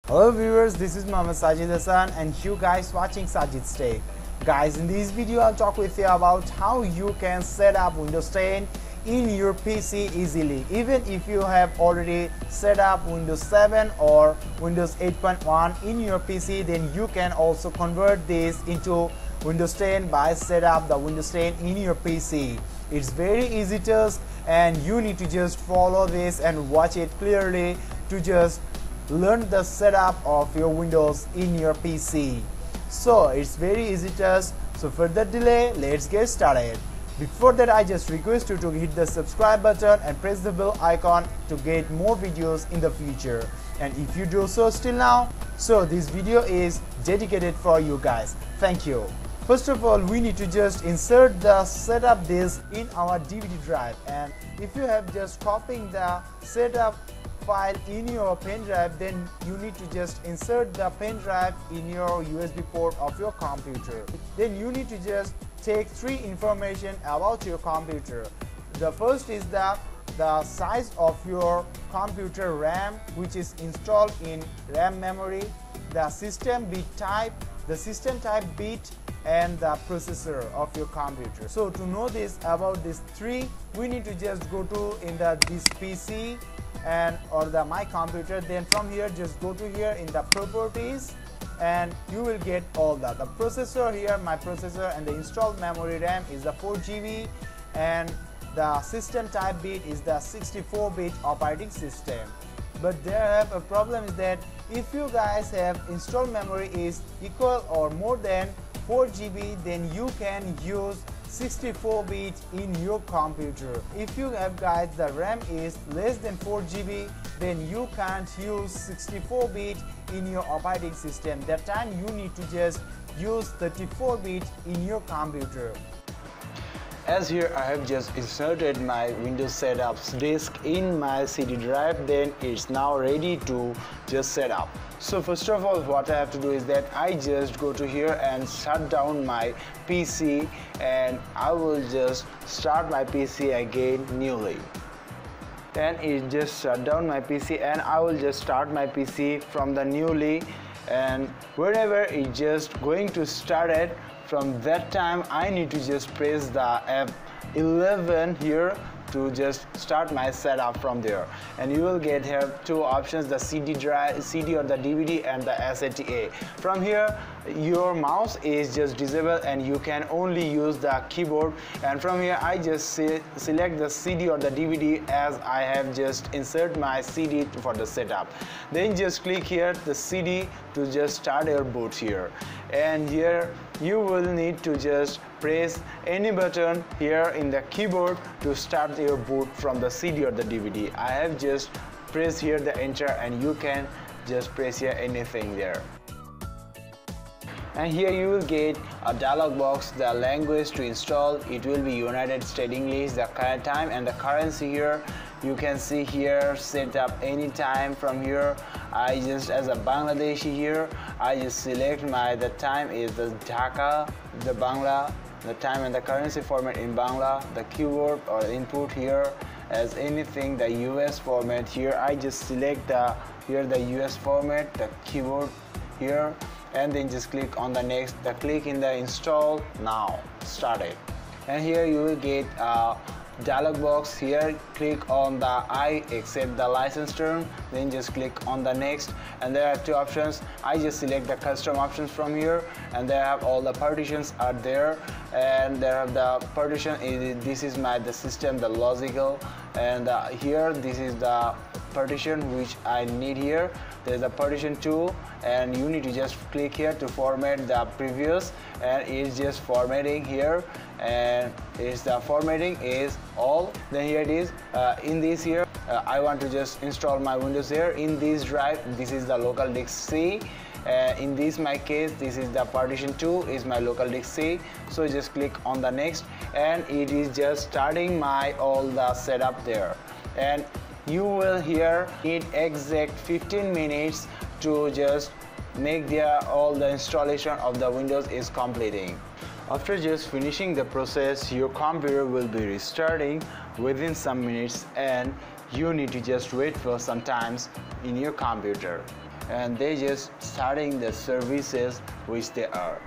Hello viewers, this is sajidz and you guys watching Sajidz Tech. Guys, in this video I'll talk with you about how you can set up Windows 10 in your PC easily. Even if you have already set up Windows 7 or Windows 8.1 in your PC, then you can also convert this into Windows 10 by set up the Windows 10 in your PC. It's very easy task and you need to just follow this and watch it clearly to just learn the setup of your Windows in your PC. So it's very easy task. So further delay, let's get started. Before that, I just request you to hit the subscribe button and press the bell icon to get more videos in the future. And if you do so still now, so this video is dedicated for you guys. Thank you. First of all, we need to just insert the setup disk in our DVD drive, and if you have just copying the setup file in your pen drive, then you need to just insert the pen drive in your USB port of your computer. Then you need to just take three information about your computer. The first is the size of your computer RAM, which is installed in RAM memory, the system bit type, the system type bit, and the processor of your computer. So to know this about these three, we need to just go to this PC and or the my computer. Then from here just go to here in the properties and you will get all that. The processor here, my processor, and the installed memory RAM is the 4 GB, and the system type bit is the 64-bit operating system. But there have a problem is that if you guys have installed memory is equal or more than 4 GB, then you can use 64-bit in your computer. If you have guys the RAM is less than 4 GB, then you can't use 64-bit in your operating system. That time you need to just use 34-bit in your computer. As here I have just inserted my Windows setups disk in my CD drive, then it's now ready to just set up. So first of all, what I have to do is that I just go to here and shut down my PC, and I will just start my PC again newly. Then it just shut down my PC and I will just start my PC from the newly, and whenever it just going to start it, from that time I need to just press the F11 here to just start my setup from there. And you will get here two options, the CD drive, CD or the DVD, and the SATA. From here your mouse is just disabled and you can only use the keyboard, and from here I just select the CD or the DVD as I have just insert my CD for the setup. Then just click here the CD to just start your boot here, and here you will need to just press any button here in the keyboard to start your boot from the CD or the DVD. I have just pressed here the enter, and you can just press here anything there. And here you will get a dialog box, the language to install, it will be United States English, the current time and the currency here. You can see here set up anytime. From here I just as a Bangladeshi here, I just select the time is the Dhaka, the Bangla, the time and the currency format in Bangla, the keyboard or input here as anything, the US format here. I just select the US format, the keyboard here, and then just click on the next, click in the install now, start it. And here you will get a dialog box. Here click on the I accept the license term, then just click on the next, and there are two options. I just select the custom options from here, and there have all the partitions are there, and there have the partition this is the system, the logical, and here this is the partition which I need here. There's a partition 2, and you need to just click here to format the previous, and it's just formatting here, and it's the formatting is all. Then here it is in this here I want to just install my Windows here in this drive. This is the local disk C. In this my case, this is the partition 2 is my local disk C. So just click on the next, and it is just starting my all the setup there. And you will here need exact 15 minutes to just make all the installation of the Windows is completing. After just finishing the process, your computer will be restarting within some minutes, and you need to just wait for some time in your computer. and they just starting the services which they are.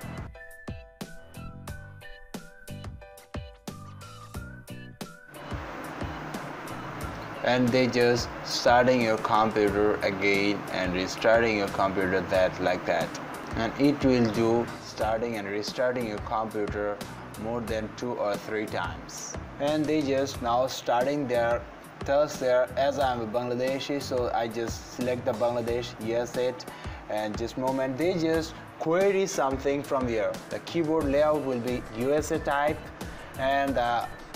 And they just starting your computer again and restarting your computer like that, and it will do starting and restarting your computer more than 2 or 3 times. And they just now starting their task there. As I am a Bangladeshi, so I just select the Bangladesh, yes it, and just moment they just query something from here. The keyboard layout will be USA type, and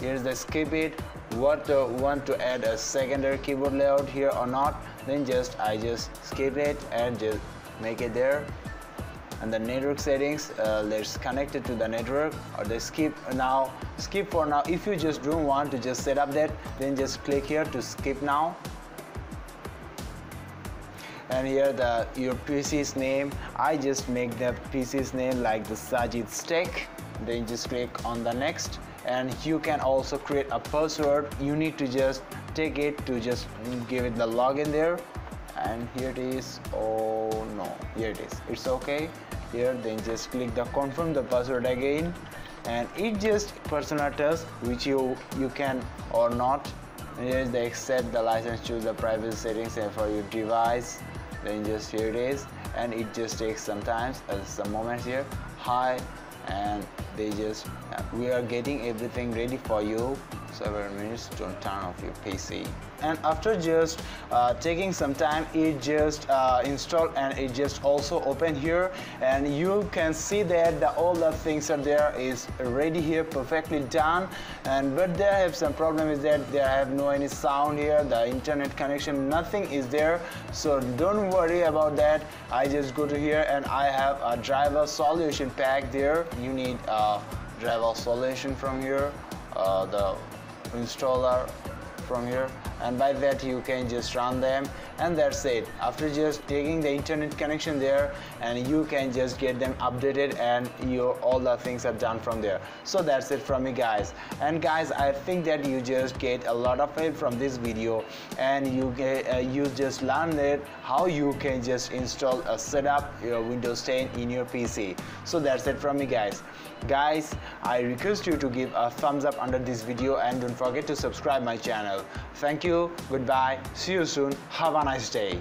here's the skip it. Want to add a secondary keyboard layout here or not, then I just skip it and just make it there. And the network settings, let's connect it to the network, or the skip for now. If you just don't want to just set up that, then just click here to skip now. And here your PC's name, I just make the PC's name like the sajidz tech, then just click on the next. And you can also create a password. You need to just take it to just give it the login there, and here it is. Oh no, here it is, it's okay. Here then just click the confirm the password again, and it just personal task which you can or not. And here's the accept the license, choose the privacy settings and for your device, then just here it is. And it just takes some time, some moments here. Hi, and they just we are getting everything ready for you. Several minutes to turn off your PC. And after just taking some time, it just installed, and it just also open here, and you can see that all the things are there is ready here, perfectly done. And but there have some problem is that there have no any sound here, the internet connection, nothing is there, so don't worry about that. I just go to here and I have a driver solution pack there. You need a driver solution from here, the installer from here, and by that you can just run them, and that's it. After just taking the internet connection there, and you can just get them updated, and all the things are done from there. So that's it from me guys. And guys, I think that you just get a lot of help from this video, and you just learned it how you can just install a setup your Windows 10 in your PC. So that's it from me guys. I request you to give a thumbs up under this video, and don't forget to subscribe my channel. Thank you, goodbye, see you soon, have a nice day.